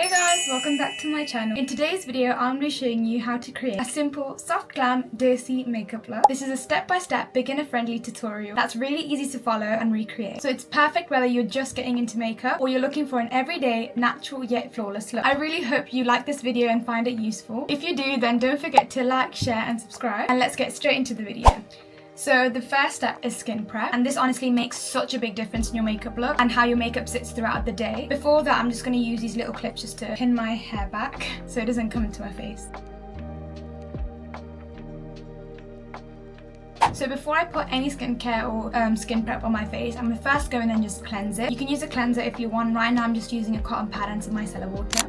Hey guys, welcome back to my channel. In today's video, I'm going to be showing you how to create a simple soft glam Desi makeup look. This is a step-by-step beginner-friendly tutorial that's really easy to follow and recreate. So it's perfect whether you're just getting into makeup or you're looking for an everyday, natural yet flawless look. I really hope you like this video and find it useful. If you do, then don't forget to like, share and subscribe. And let's get straight into the video. So the first step is skin prep, and this honestly makes such a big difference in your makeup look and how your makeup sits throughout the day. Before that, I'm just going to use these little clips just to pin my hair back so it doesn't come into my face. So before I put any skincare or skin prep on my face, I'm going to first go in and just cleanse it. You can use a cleanser if you want. Right now I'm just using a cotton pad and some micellar water.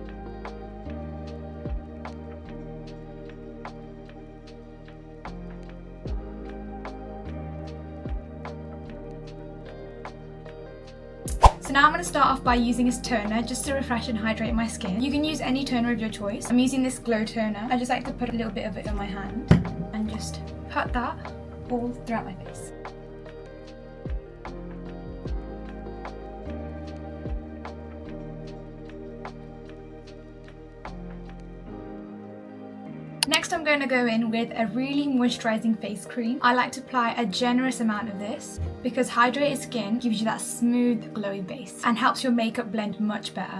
So now I'm going to start off by using this toner just to refresh and hydrate my skin. You can use any toner of your choice. I'm using this glow toner. I just like to put a little bit of it on my hand and just pat that all throughout my face. Next, I'm going to go in with a really moisturizing face cream. I like to apply a generous amount of this because hydrated skin gives you that smooth, glowy base and helps your makeup blend much better.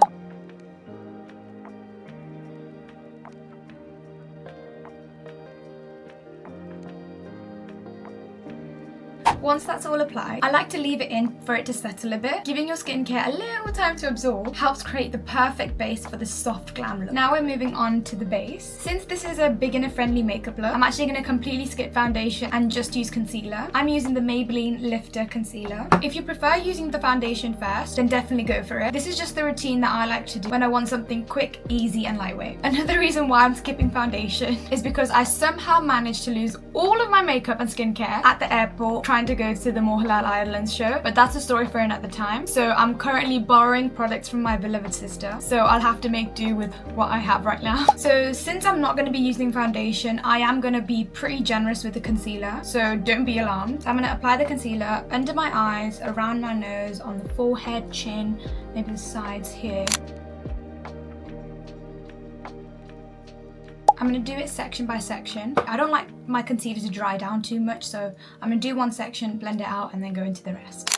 Once that's all applied, I like to leave it in for it to settle a bit. Giving your skincare a little time to absorb helps create the perfect base for the soft glam look. Now we're moving on to the base. Since this is a beginner-friendly makeup look, I'm actually going to completely skip foundation and just use concealer. I'm using the Maybelline Lifter Concealer. If you prefer using the foundation first, then definitely go for it. This is just the routine that I like to do when I want something quick, easy and lightweight. Another reason why I'm skipping foundation is because I somehow managed to lose all of my makeup and skincare at the airport trying to go to the Mohalal Islands show, but that's a story for another time. So I'm currently borrowing products from my beloved sister, so I'll have to make do with what I have right now. So since I'm not going to be using foundation, I am going to be pretty generous with the concealer, so don't be alarmed. I'm going to apply the concealer under my eyes, around my nose, on the forehead, chin, maybe the sides here. I'm going to do it section by section. I don't like my concealer to dry down too much, so I'm going to do one section, blend it out, and then go into the rest.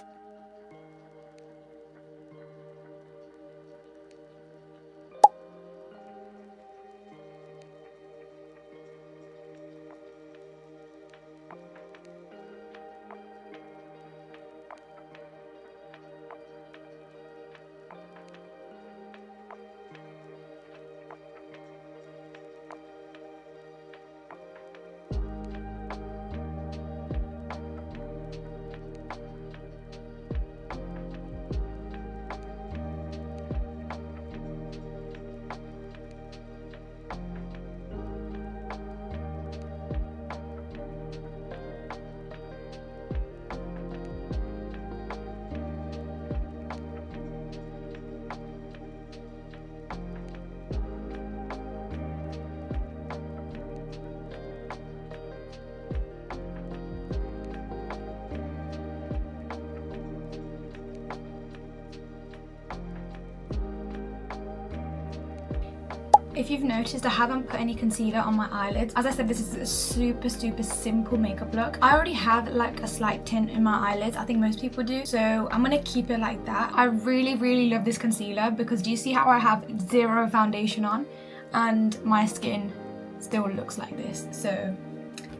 If you've noticed, I haven't put any concealer on my eyelids. As I said, this is a super simple makeup look. I already have like a slight tint in my eyelids. I think most people do. So I'm going to keep it like that. I really love this concealer because do you see how I have zero foundation on and my skin still looks like this? So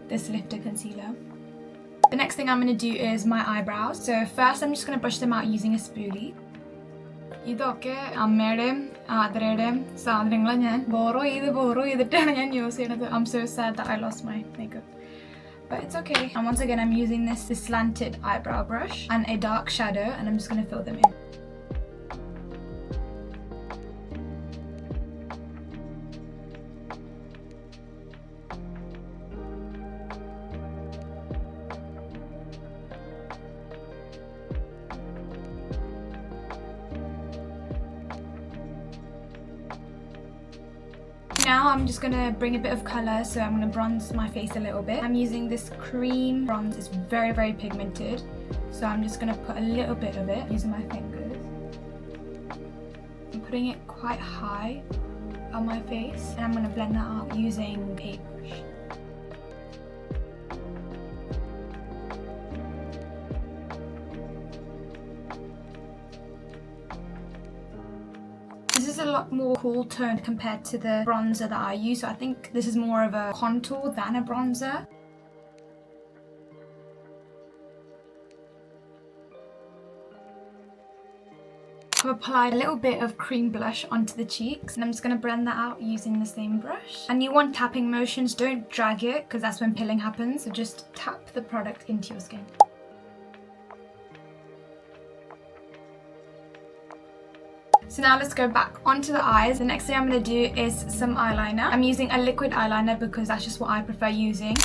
this Lifter Concealer. The next thing I'm going to do is my eyebrows. So first I'm just going to brush them out using a spoolie. ഇതൊക്കെ അമ്മയുടെ ആദരയുടെ സാധനങ്ങളാണ് ഞാൻ borrow ചെയ്തിട്ടാണ് ഞാൻ use ചെയ്യുന്നത്. I'm so sad that I lost my makeup. But it's okay. And once again, I'm using this slanted eyebrow brush and a dark shadow, and I'm just going to fill them in. Now I'm just going to bring a bit of colour, so I'm going to bronze my face a little bit. I'm using this cream bronze. It's very pigmented, so I'm just going to put a little bit of it using my fingers and put putting it quite high on my face, and I'm going to blend that out using a brush. This is a lot more cool tone compared to the bronzer that I use, so I think this is more of a contour than a bronzer. I've applied a little bit of cream blush onto the cheeks, and I'm just going to blend that out using the same brush. And you want tapping motions, don't drag it because that's when pilling happens, so just tap the product into your skin. So now let's go back onto the eyes. The next thing I'm going to do is some eyeliner. I'm using a liquid eyeliner because that's just what I prefer using.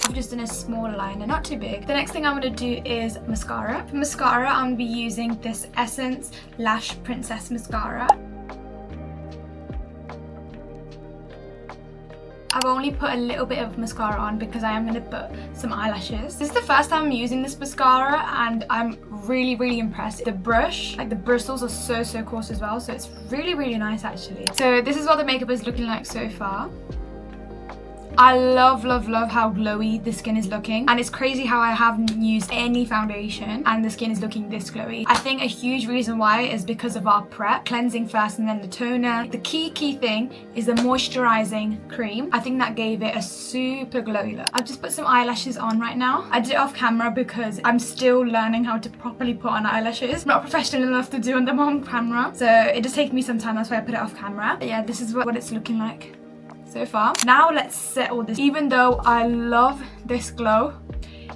I've just done a small liner, not too big. The next thing I'm going to do is mascara. For mascara, I'm going to be using this Essence Lash Princess Mascara. I've only put a little bit of mascara on because I am going to put some eyelashes. This is the first time I'm using this mascara and I'm really impressed. The brush, like the bristles are so coarse as well, so it's really nice actually. So this is what the makeup is looking like so far. I love how glowy the skin is looking, and it's crazy how I haven't used any foundation and the skin is looking this glowy. I think a huge reason why is because of our prep, cleansing first and then the toner. The key thing is the moisturizing cream. I think that gave it a super glowy look. I've just put some eyelashes on right now. I did it off camera because I'm still learning how to properly put on eyelashes. I'm not professional enough to do them on camera, so it just takes me some time, that's why I put it off camera. But yeah, this is what it's looking like so far. Now let's settle this. Even though I love this glow,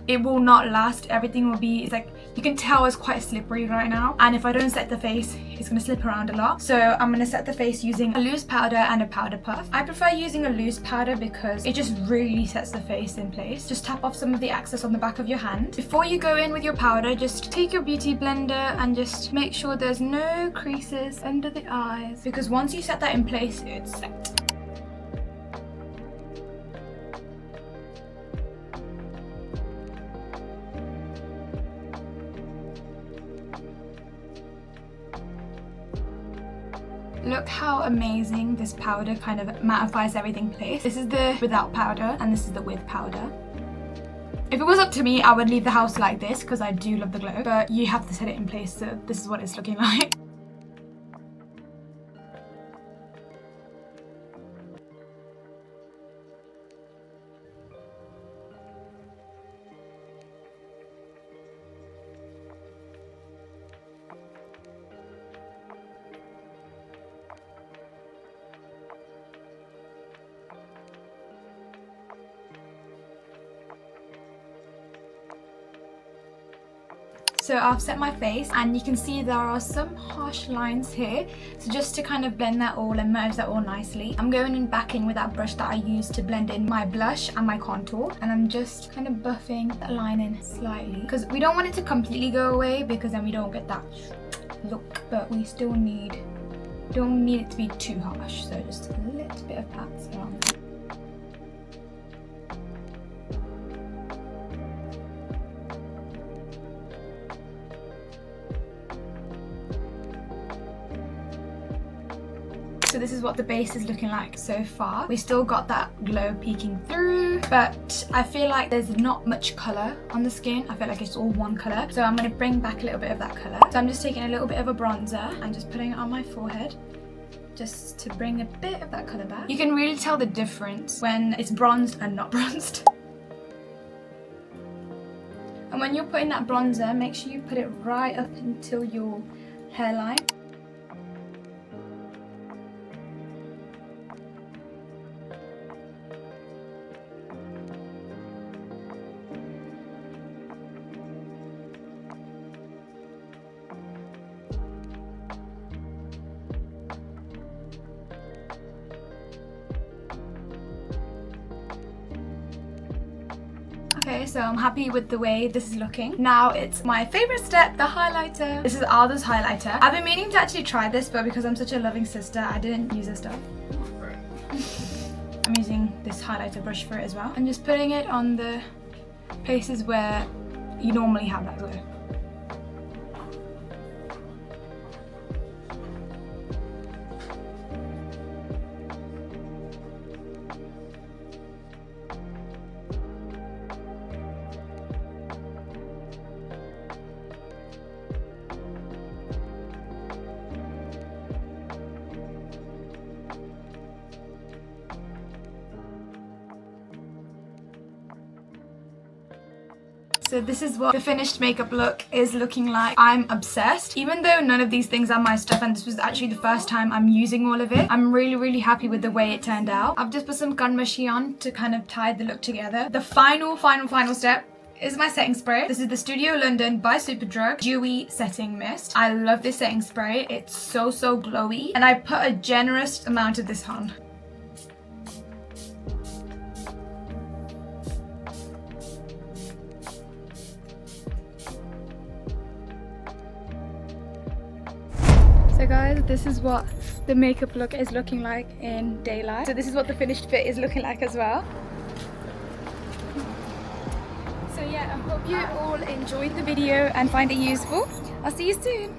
it will not last. Everything will be, it's like, you can tell it's quite slippery right now, and if I don't set the face, it's going to slip around a lot. So I'm going to set the face using a loose powder and a powder puff. I prefer using a loose powder because it just really sets the face in place. Just tap off some of the excess on the back of your hand. Before you go in with your powder, just take your beauty blender and just make sure there's no creases under the eyes, because once you set that in place, it's set. Look how amazing this powder kind of mattifies everything in place. This is the without powder and this is the with powder. If it was up to me, I would leave the house like this because I do love the glow, but you have to set it in place, so this is what it's looking like. So I've set my face and you can see there are some harsh lines here. So just to kind of blend that all and merge that all nicely, I'm going in back in with that brush that I used to blend in my blush and my contour. And I'm just kind of buffing that line in slightly because we don't want it to completely go away because then we don't get that look. But we still don't need it to be too harsh. So just a little bit of pats around there. So this is what the base is looking like so far. We still got that glow peeking through, but I feel like there's not much colour on the skin. I feel like it's all one colour. So I'm going to bring back a little bit of that colour. So I'm just taking a little bit of a bronzer and just putting it on my forehead, just to bring a bit of that colour back. You can really tell the difference when it's bronzed and not bronzed. And when you're putting that bronzer, make sure you put it right up until your hairline. Okay, so I'm happy with the way this is looking. Now it's my favorite step, the highlighter. This is Alda's highlighter. I've been meaning to actually try this, but because I'm such a loving sister, I didn't use this stuff. I'm using this highlighter brush for it as well. I'm just putting it on the places where you normally have that glow. So this is what the finished makeup look is looking like. I'm obsessed. Even though none of these things are my stuff and this was actually the first time I'm using all of it, I'm really happy with the way it turned out. I've just put some Kanmashi on to kind of tie the look together. The final step is my setting spray. This is the Studio London by Superdrug Dewy Setting Mist. I love this setting spray. It's so glowy, and I put a generous amount of this on. So guys, this is what the makeup look is looking like in daylight. So this is what the finished fit is looking like as well. So yeah, I hope you all enjoyed the video and find it useful. I'll see you soon.